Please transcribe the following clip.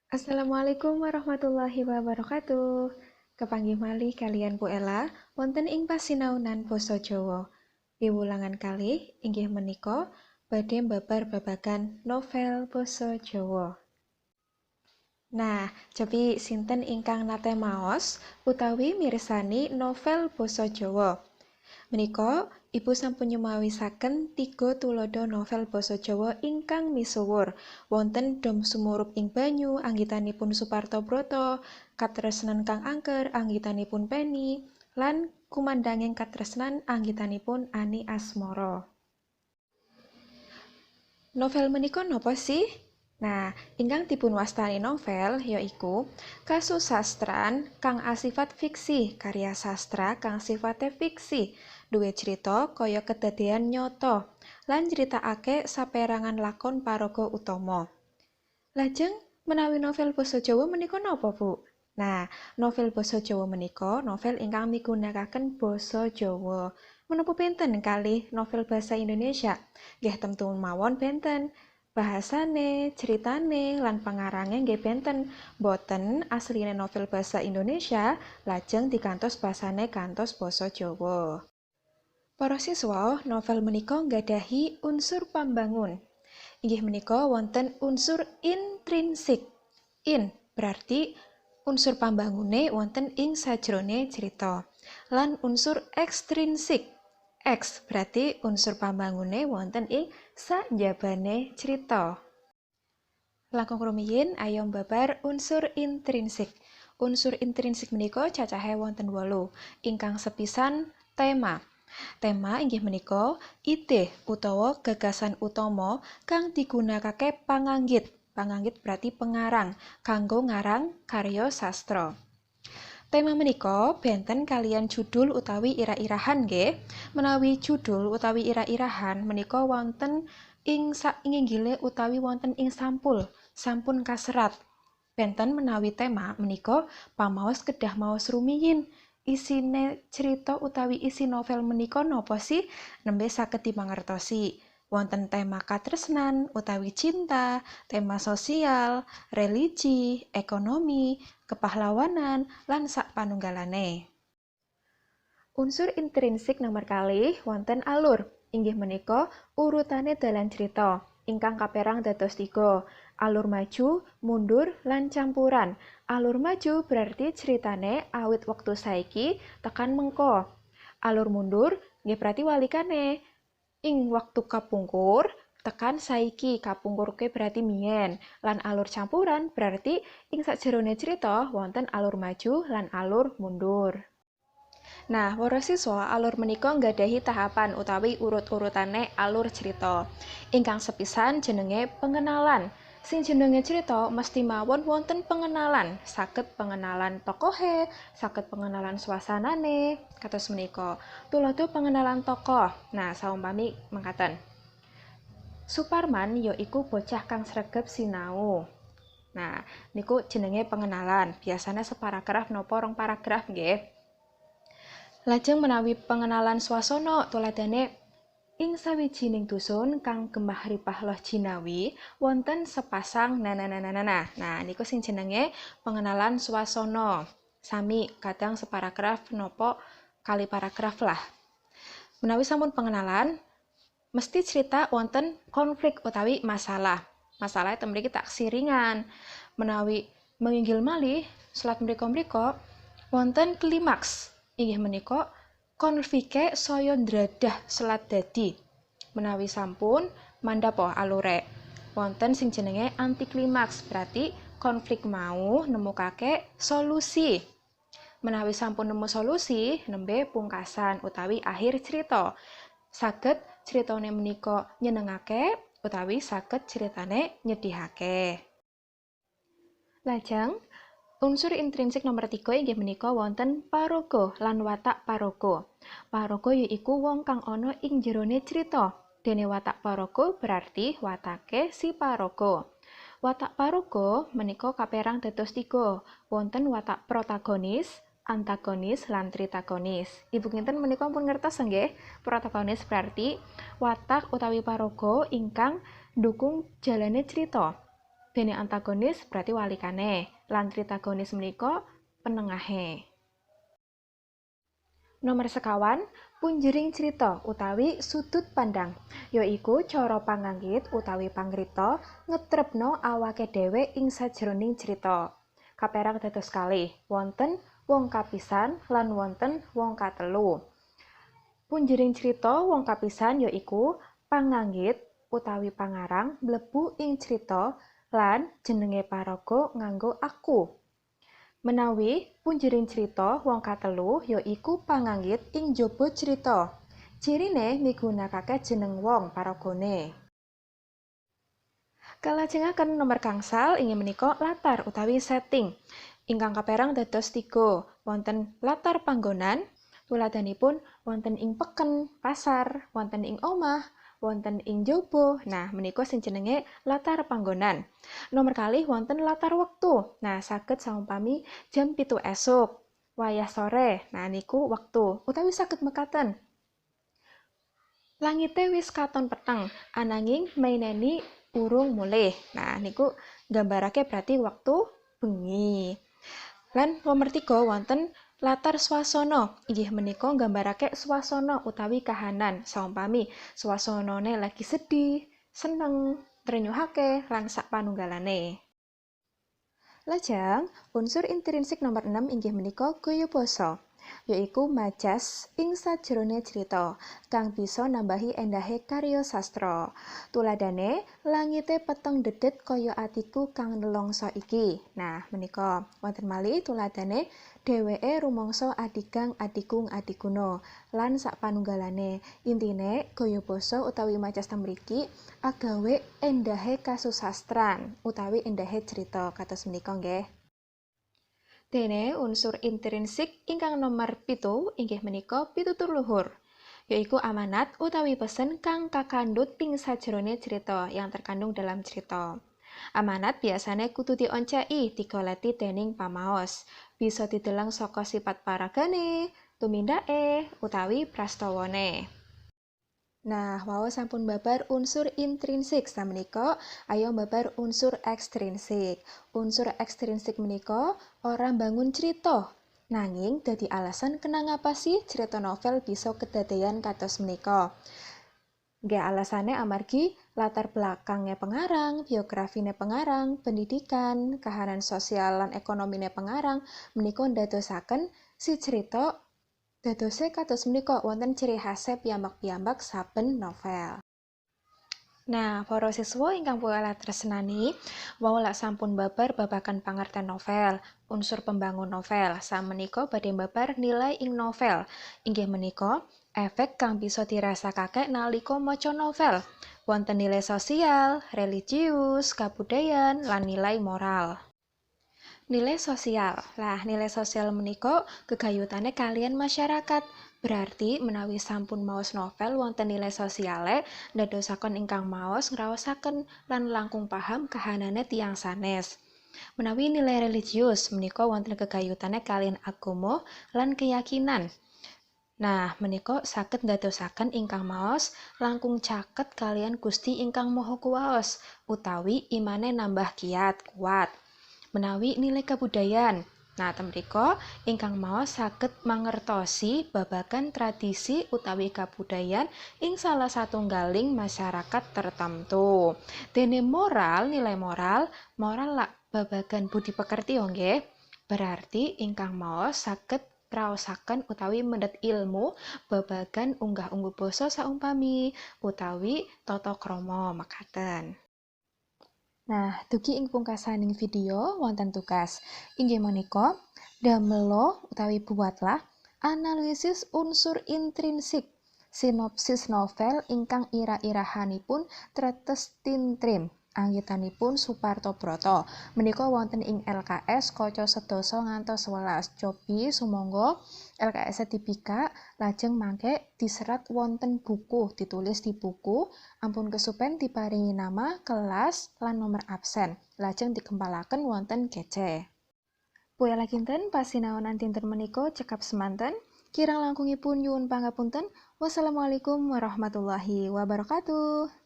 Assalamualaikum warahmatullahi wabarakatuh. Kepanggih malih kalian Bu Ella, wonten ing pasinaunan basa Jawa. Piwulangan kalih inggih menika badhe mbabar babagan novel basa Jawa. Nah, cobi sinten ingkang nate maos utawi mirsani novel basa Jawa? Menika, Ibu sampun nyumawisaken 3 tulodo novel basa Jawa ingkang misuwur. Wonten Dom Sumurup ing Banyu, anggitanipun Suparto Brata, Katresnan Kang Angker, anggitanipun Peni, lan Kumandanging Katresnan, anggitanipun Ani Asmara. Novel menika napa sih? Nah, ingkang dipunwastani novel yaiku kasusastran kang asifat fiksi, karya sastra kang sifate fiksi, duwe crita kaya kedadean nyata, lan nyritakake saperangan lakon paraga utama. Lajeng menawi novel basa Jawa menika napa, Bu? Nah, novel basa Jawa menika novel ingkang migunakaken basa Jawa. Menapa benten kalih novel basa Indonesia? Nggih temtu mawon benten. Bahasane, ceritane, lan pengarange nggih benten. Boten asline novel basa Indonesia lajeng dikantos basane kantos basa Jawa. Para siswa, novel menika nggadhahi unsur pambangun. Inggih menika wonten unsur intrinsik. In berarti unsur pambangune wonten ing sajrone cerita. Lan unsur ekstrinsik. X berarti unsur pambangune wonten ing sanjabane cerita. Langkung rumiyin ayo mbabar unsur intrinsik. Unsur intrinsik menika cacahe wonten 8. Ingkang sepisan tema. Tema inggih menika ide utawa gagasan utama kang digunakake panganggit. Panganggit berarti pengarang kanggo ngarang karya sastra. Tema menika benten kalian judul utawi irah-irahan nggih. Menawi judul utawi irah-irahan menika wonten ing sainggile utawi wonten ing sampun kaserat. Benten menawi tema menika pamaos kedah maos rumiyin. Isine cerita utawi isi novel menika napa sih? Nembe saged dimangertosi. Wonten tema katresnan utawi cinta, tema sosial, religi, ekonomi, kepahlawanan, lan sapanunggalane. Unsur intrinsik nomor kalih wonten alur. Inggih menika urutane dalan cerita ingkang kaperang dados 3. Alur maju, mundur, lan campuran. Alur maju berarti ceritane awit wektu saiki tekan mengko. Alur mundur nggih berarti walikane ing wektu kapungkur tekan saiki. Kapungkur ke berarti miyen. Lan alur campuran berarti ing sakjerone cerita wonten alur maju lan alur mundur. Nah, para siswa, alur menika nggadhahi tahapan utawi urut-urutane alur cerita. Ingkang sepisan jenenge pengenalan. Sing jenenge cerita mesti mawon wonten pengenalan. Saged pengenalan tokohe, saged pengenalan suasanane, kados menika. Tuladha pengenalan tokoh. Nah, saumpami mangkaten. Suparman yaiku bocah kang sregep sinau. Nah, niku jenenge pengenalan. Biasanya separagraf napa 2 paragraf nggih. Lajeng menawi pengenalan swasana tuladhane ing sawijining dusun kang gemah ripah loh jinawi wonten sepasang nanananana. Nah, niku sing jenenge pengenalan swasana. Sami kadang separagraf napa kali paragraf lah. Menawi sampun pengenalan mesti cerita wonten konflik utawi masalah. Masalah mriki taksih ringan. Menawi menginggil malih selat mrika-mrika wonten klimaks. Inggih menika konflike saya ndradah selat dadi. Menawi sampun mandhapa alure. Wonten sing jenenge anti klimaks, berarti konflik mau nemukake solusi. Menawi sampun nemu solusi, nembe pungkasan utawi akhir cerita. Saged critane menika nyenengake utawi saged ceritane nyedihake. Lajeng unsur intrinsik nomor 3 inggih menika wonten paraga lan watak paraga. Paraga yaiku wong kang ana ing jerone crita. Dene watak paraga berarti watake si paraga. Watak paraga menika kaperang dados 3. Wonten watak protagonis, antagonis, lan tritagonis. Ibu kinten menika pun ngertos nggih? Protagonis berarti watak utawi paraga ingkang ndukung jalane crita. Dene antagonis berarti walikane, lan tritagonis menika penengahe. Nomor sekawan, punjering crita utawi sudut pandang, yaiku cara panganggit utawi pangripta ngetrepno awake dhewe ing sajroning crita. Kaperang dados kalih, wonten wong kapisan lan wonten wong katelu. Punjering crita wong kapisan yaiku panganggit utawi pangarang mlebu ing crita lan jenenge paraga nganggo aku. Menawi punjering crita wong katelu yaiku panganggit ing njaba crita. Cirine migunakake jeneng wong paragane. Kalajengaken nomor gangsal inggih menika latar utawi setting. Ingkang kaperang dados 3. Wonten latar panggonan, tuladanipun wonten ing peken, pasar, wonten ing omah, wonten ing njaba. Nah, menika sing jenenge latar panggonan. Nomor kalih wonten latar wektu. Nah, saged saumpami jam 7 esuk, wayah sore. Nah, niku wektu utawi saged mekaten. Langite wis katon peteng, ananging maineni urung mulih. Nah, niku gambarake berarti waktu bengi. Lan nomor 3 wonten latar swasana. Inggih menika nggambarake swasana utawi kahanan. Saumpami swasanane lagi sedih, seneng, trenyuhake lan sapanunggalane. Lajeng, unsur intrinsik nomor 6 inggih menika gaya basa, yaiku majas ing sajrone crita kang bisa nambahi endahe karya sastra. Tuladane, langite peteng dedet kaya atiku kang nelongso iki. Nah, menika wonten malih tuladane dheweke rumangsa adigang adikung adikuno lan sapanunggalane. Intine gaya basa utawi majas mriki agawe endahe kasusastran utawi endahe crita kados menika nggih. Dene unsur intrinsik ingkang nomor 7 inggih menika pitutur luhur, yaiku amanat utawi pesen kang kakandhut ing sajrone crita yang terkandung dalam cerita. Amanat biasane kudu dionceki digoleti dening pamaos. Bisa didelang saka sifat paragane, tumindake, utawi prastawane. Nah, wau sampun babar unsur intrinsik samenika, ayo babar unsur ekstrinsik. Unsur ekstrinsik menika ora bangun cerita, nanging dadi alasan kenapa sih cerita novel bisa kedadean kados menika. Nggih alasane amargi latar belakangnya pengarang, biografine pengarang, pendidikan, kahanan sosial lan ekonomine pengarang menika ndadosaken si cerita dadose kados menika wonten ciri khase piyambak-piyambak saben novel. Nah, para siswa ingkang kula tresnani, wau lak sampun babar babagan pangerten novel, unsur pembangun novel, samenika badhe babar nilai ing novel. Inggih menika efek kang bisa dirasakake nalika maca novel. Wonten nilai sosial, religius, kabudayan, lan nilai moral. Nilai sosial. Lah, nilai sosial menika gegayutane kalian masyarakat. Berarti menawi sampun maos novel wonten nilai sosiale, ndadosaken ingkang maos ngraosaken lan langkung paham kahanane tiyang sanes. Menawi nilai religius menika wonten gegayutane kalian agama lan keyakinan. Nah, menika saged ndadosaken ingkang maos langkung caket kalian Gusti ingkang Maha Kuwaos utawi imane nambah kiat kuat. Menawi nilai kabudayan. Nah, temriko ingkang maos saged mangertosi babagan tradisi utawi kabudayan ing salah satunggaling masyarakat tertentu. Dene moral, nilai moral lak babagan budi pekerti nggih. Berarti ingkang maos saged raosaken utawi mendhet ilmu babagan unggah-ungguh basa saumpami utawi tata krama mekaten. Nah, dugi ing pungkasaning video wonten tugas. Inggih menika, damela utawi buatlah analisis unsur intrinsik sinopsis novel ingkang irah-irahanipun tretes tintrim. Anggitanipun Suparto Broto. Menika wonten ing LKS kaca 11 ngantos 11. Cobi sumangga LKS dipikak lajeng mangke diserat wonten buku, ditulis di buku, ampun kesupen diparingi nama, kelas, lan nomor absen. Lajeng dikempalaken wonten GC. Puyala kinten pasinaonan dinten menika cekap semanten. Kirang langkungipun nyuwun pangapunten. Wassalamualaikum warahmatullahi wabarakatuh.